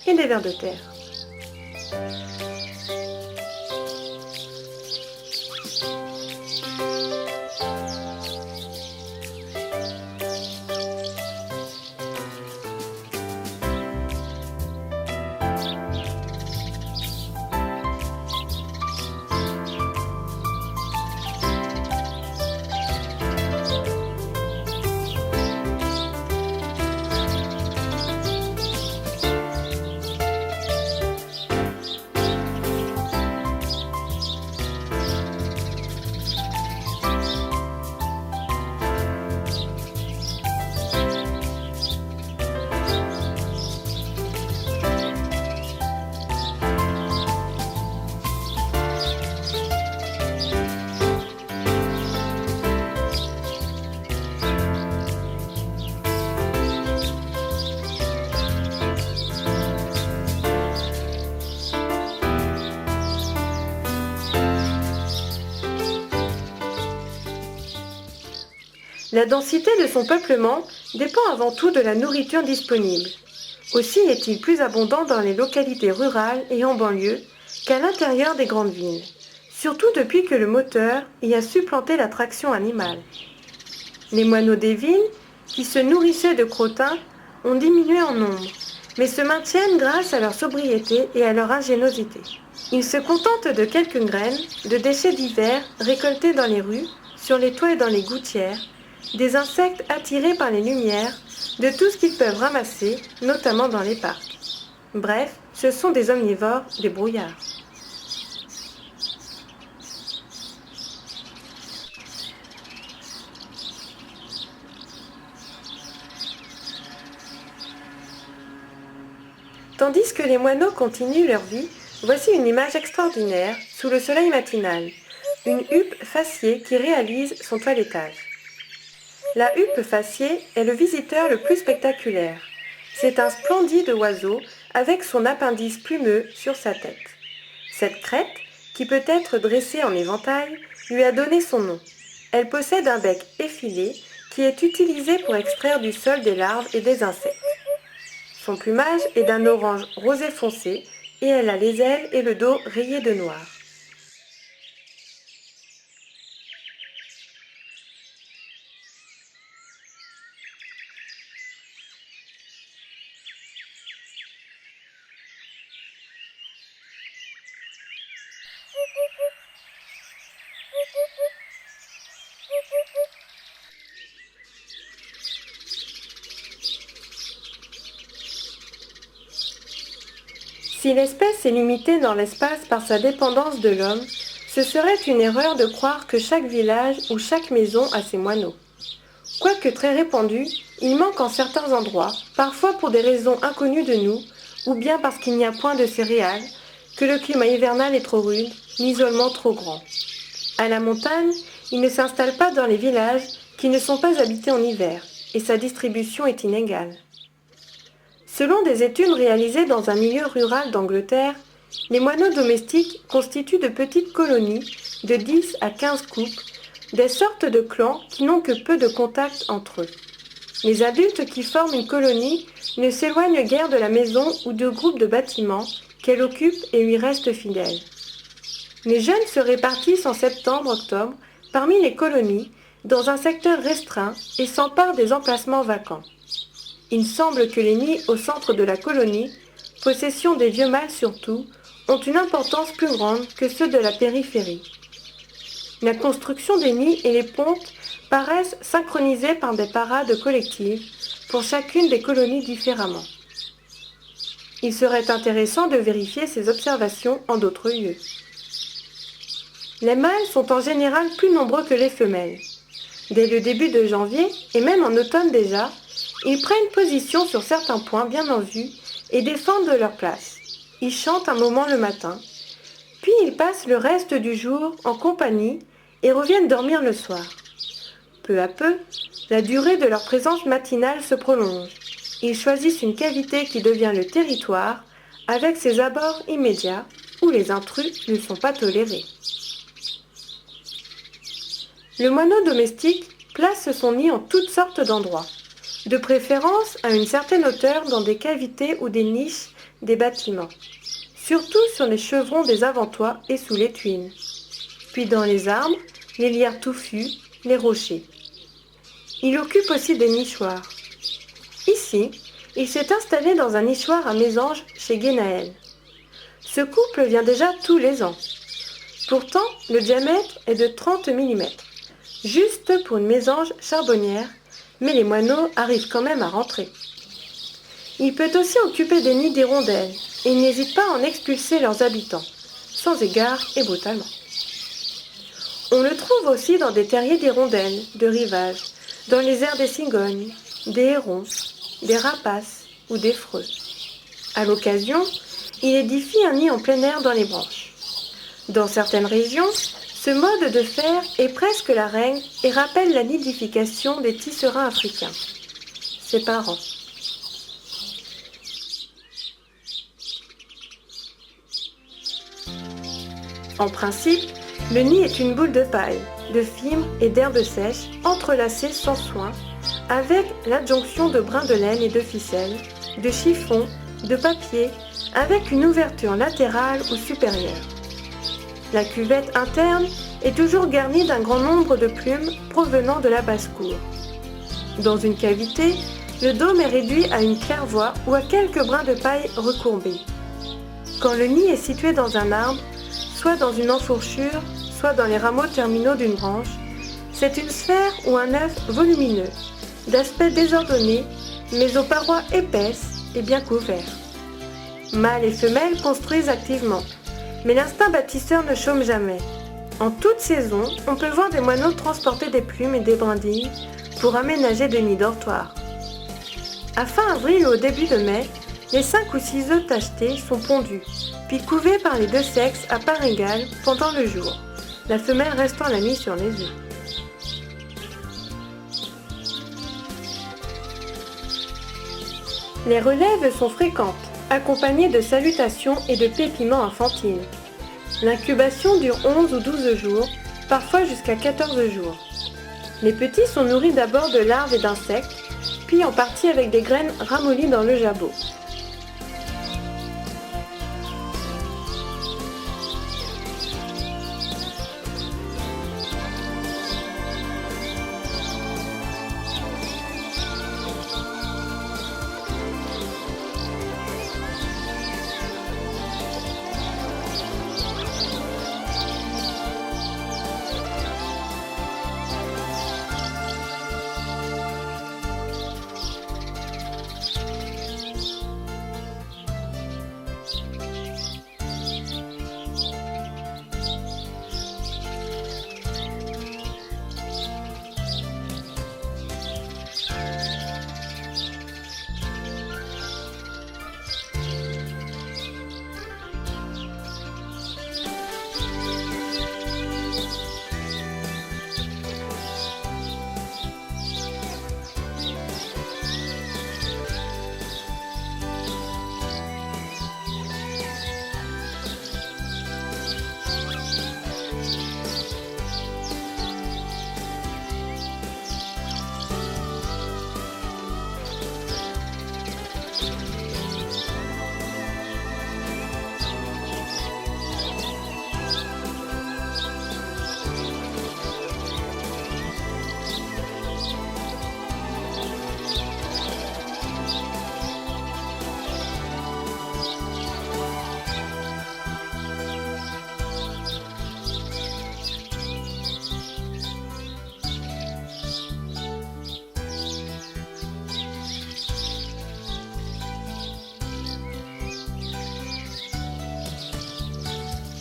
et des vers de terre. La densité de son peuplement dépend avant tout de la nourriture disponible. Aussi est-il plus abondant dans les localités rurales et en banlieue qu'à l'intérieur des grandes villes, surtout depuis que le moteur y a supplanté la traction animale. Les moineaux des villes, qui se nourrissaient de crottin, ont diminué en nombre, mais se maintiennent grâce à leur sobriété et à leur ingéniosité. Ils se contentent de quelques graines, de déchets divers récoltés dans les rues, sur les toits et dans les gouttières, des insectes attirés par les lumières, de tout ce qu'ils peuvent ramasser, notamment dans les parcs. Bref, ce sont des omnivores débrouillards. Tandis que les moineaux continuent leur vie, voici une image extraordinaire sous le soleil matinal, une huppe faciée qui réalise son toilettage. La huppe faciée est le visiteur le plus spectaculaire. C'est un splendide oiseau avec son appendice plumeux sur sa tête. Cette crête, qui peut être dressée en éventail, lui a donné son nom. Elle possède un bec effilé qui est utilisé pour extraire du sol des larves et des insectes. Son plumage est d'un orange rosé foncé et elle a les ailes et le dos rayés de noir. Si l'espèce est limitée dans l'espace par sa dépendance de l'homme, ce serait une erreur de croire que chaque village ou chaque maison a ses moineaux. Quoique très répandus, ils manquent en certains endroits, parfois pour des raisons inconnues de nous, ou bien parce qu'il n'y a point de céréales, que le climat hivernal est trop rude, l'isolement trop grand. À la montagne, il ne s'installe pas dans les villages qui ne sont pas habités en hiver, et sa distribution est inégale. Selon des études réalisées dans un milieu rural d'Angleterre, les moineaux domestiques constituent de petites colonies de 10 à 15 couples, des sortes de clans qui n'ont que peu de contact entre eux. Les adultes qui forment une colonie ne s'éloignent guère de la maison ou du groupe de bâtiments qu'elle occupe et lui restent fidèles. Les jeunes se répartissent en septembre-octobre parmi les colonies dans un secteur restreint et s'emparent des emplacements vacants. Il semble que les nids au centre de la colonie, possession des vieux mâles surtout, ont une importance plus grande que ceux de la périphérie. La construction des nids et les pontes paraissent synchronisées par des parades collectives pour chacune des colonies différemment. Il serait intéressant de vérifier ces observations en d'autres lieux. Les mâles sont en général plus nombreux que les femelles. Dès le début de janvier, et même en automne déjà, ils prennent position sur certains points bien en vue et défendent leur place. Ils chantent un moment le matin, puis ils passent le reste du jour en compagnie et reviennent dormir le soir. Peu à peu, la durée de leur présence matinale se prolonge. Ils choisissent une cavité qui devient le territoire, avec ses abords immédiats où les intrus ne sont pas tolérés. Le moineau domestique place son nid en toutes sortes d'endroits, de préférence à une certaine hauteur dans des cavités ou des niches des bâtiments, surtout sur les chevrons des avant-toits et sous les tuiles, puis dans les arbres, les lierres touffus, les rochers. Il occupe aussi des nichoirs. Ici, il s'est installé dans un nichoir à mésanges chez Guénaël. Ce couple vient déjà tous les ans. Pourtant, le diamètre est de 30 mm, juste pour une mésange charbonnière, mais les moineaux arrivent quand même à rentrer. Il peut aussi occuper des nids d'hirondelles et il n'hésite pas à en expulser leurs habitants, sans égard et brutalement. On le trouve aussi dans des terriers d'hirondelles, de rivage, dans les airs des cigognes, des hérons, des rapaces ou des freux. À l'occasion, il édifie un nid en plein air dans les branches. Dans certaines régions, ce mode de faire est presque la règle et rappelle la nidification des tisserands africains. Ses parents. En principe, le nid est une boule de paille, de fibres et d'herbes sèches entrelacées sans soin, avec l'adjonction de brins de laine et de ficelles, de chiffons, de papier, avec une ouverture latérale ou supérieure. La cuvette interne est toujours garnie d'un grand nombre de plumes provenant de la basse-cour. Dans une cavité, le dôme est réduit à une claire-voie ou à quelques brins de paille recourbés. Quand le nid est situé dans un arbre, soit dans une enfourchure, soit dans les rameaux terminaux d'une branche, c'est une sphère ou un œuf volumineux, d'aspect désordonné, mais aux parois épaisses et bien couverts. Mâles et femelles construisent activement, mais l'instinct bâtisseur ne chôme jamais. En toute saison, on peut voir des moineaux transporter des plumes et des brindilles pour aménager des nids dortoirs. À fin avril ou au début de mai, les 5 ou 6 œufs tachetés sont pondus, puis couvés par les deux sexes à part égale pendant le jour, la femelle restant la nuit sur les œufs. Les relèves sont fréquentes, accompagnées de salutations et de pépiments infantiles. L'incubation dure 11 ou 12 jours, parfois jusqu'à 14 jours. Les petits sont nourris d'abord de larves et d'insectes, puis en partie avec des graines ramollies dans le jabot.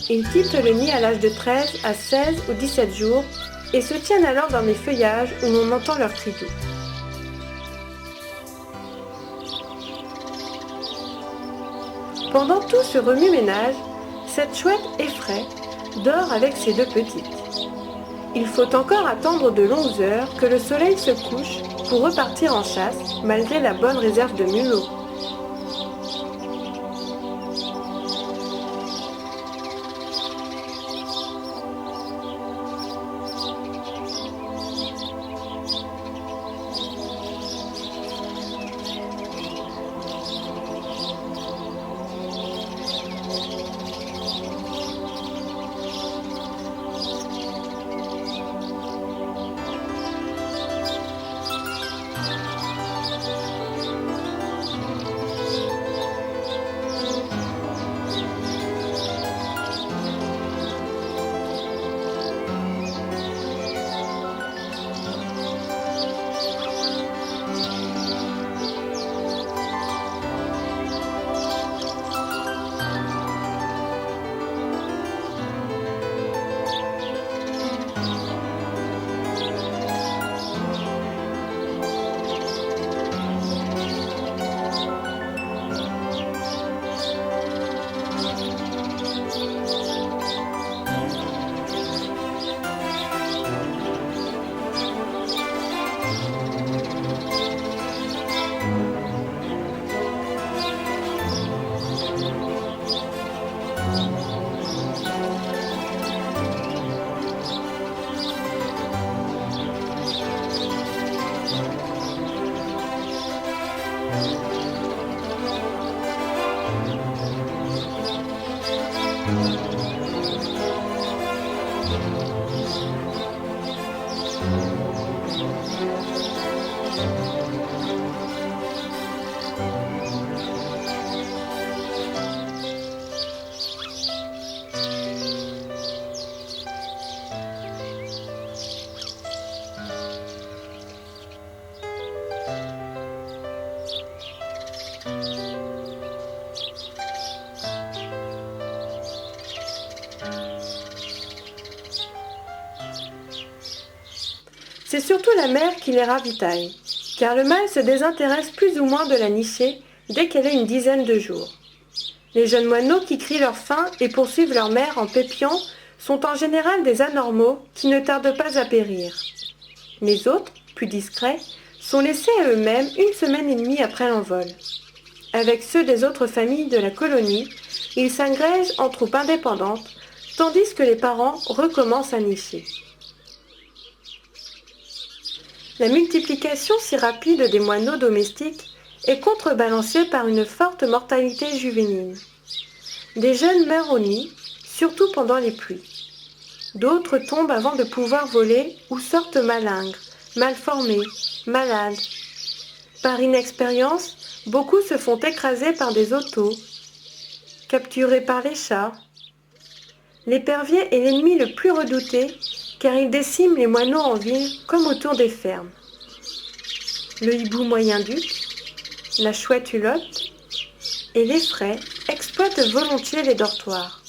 Ils quittent le nid à l'âge de 13 à 16 ou 17 jours et se tiennent alors dans les feuillages où l'on entend leur cri doux. Pendant tout ce remue-ménage, cette chouette effraie dort avec ses deux petites. Il faut encore attendre de longues heures que le soleil se couche pour repartir en chasse malgré la bonne réserve de mulots. C'est surtout la mère qui les ravitaille, car le mâle se désintéresse plus ou moins de la nichée dès qu'elle a une dizaine de jours. Les jeunes moineaux qui crient leur faim et poursuivent leur mère en pépiant sont en général des anormaux qui ne tardent pas à périr. Les autres, plus discrets, sont laissés à eux-mêmes une semaine et demie après l'envol. Avec ceux des autres familles de la colonie, ils s'agrègent en troupes indépendantes, tandis que les parents recommencent à nicher. La multiplication si rapide des moineaux domestiques est contrebalancée par une forte mortalité juvénile. Des jeunes meurent au nid, surtout pendant les pluies. D'autres tombent avant de pouvoir voler ou sortent malingres, mal formés, malades. Par inexpérience, beaucoup se font écraser par des autos, capturés par les chats. L'épervier est l'ennemi le plus redouté car il décime les moineaux en ville comme autour des fermes. Le hibou moyen-duc, la chouette hulotte et les fraies exploitent volontiers les dortoirs.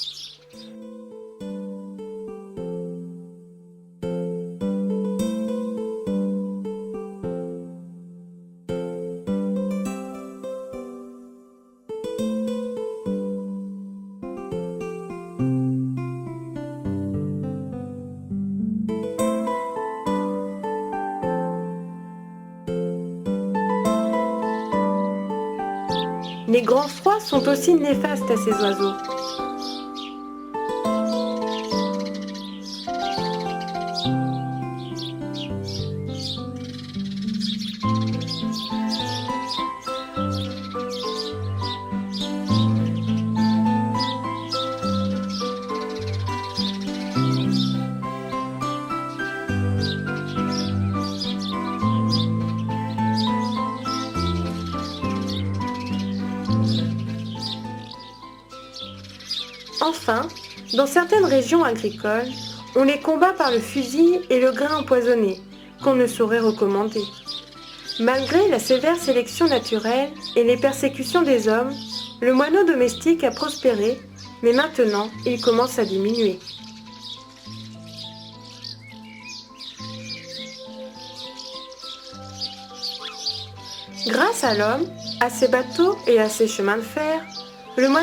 Les grands froids sont aussi néfastes à ces oiseaux. Enfin, dans certaines régions agricoles, on les combat par le fusil et le grain empoisonné, qu'on ne saurait recommander. Malgré la sévère sélection naturelle et les persécutions des hommes, le moineau domestique a prospéré, mais maintenant il commence à diminuer. Grâce à l'homme, à ses bateaux et à ses chemins de fer, le moineau